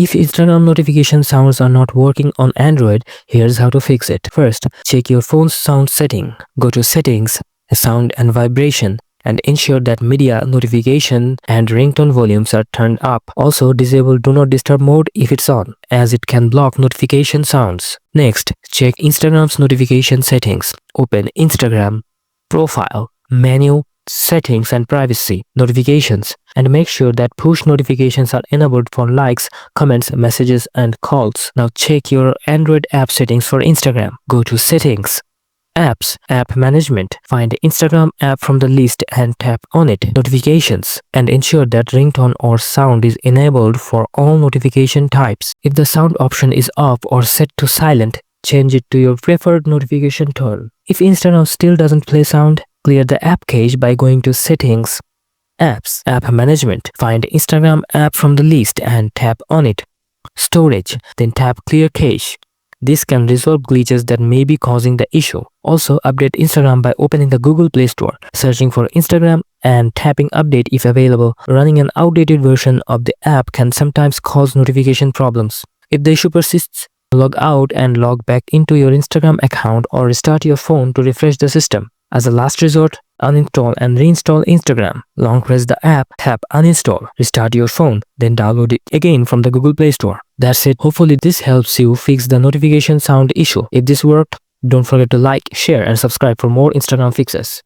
If Instagram notification sounds are not working on Android, here's how to fix it. First, check your phone's sound setting. Go to Settings, Sound and Vibration, and ensure that media, notification, and ringtone volumes are turned up. Also, disable Do Not Disturb mode if it's on, as it can block notification sounds. Next, check Instagram's notification settings. Open Instagram, Profile, Menu, Settings and Privacy, Notifications, and make sure that push notifications are enabled for likes, comments, messages, and calls. Now check your Android app settings for Instagram. Go to Settings, Apps, App Management. Find Instagram app from the list and tap on it. Notifications, and ensure that ringtone or sound is enabled for all notification types. If the sound option is off or set to silent, change it to your preferred notification tone. If Instagram still doesn't play sound, clear the app cache by going to Settings, Apps, App Management. Find Instagram app from the list and tap on it. Storage, then tap Clear Cache. This can resolve glitches that may be causing the issue. Also, update Instagram by opening the Google Play Store, searching for Instagram, and tapping Update if available. Running an outdated version of the app can sometimes cause notification problems. If the issue persists, log out and log back into your Instagram account or restart your phone to refresh the system. As a last resort, uninstall and reinstall Instagram. Long press the app, tap Uninstall, restart your phone, then download it again from the Google Play Store. That's it. Hopefully this helps you fix the notification sound issue. If this worked, don't forget to like, share, and subscribe for more Instagram fixes.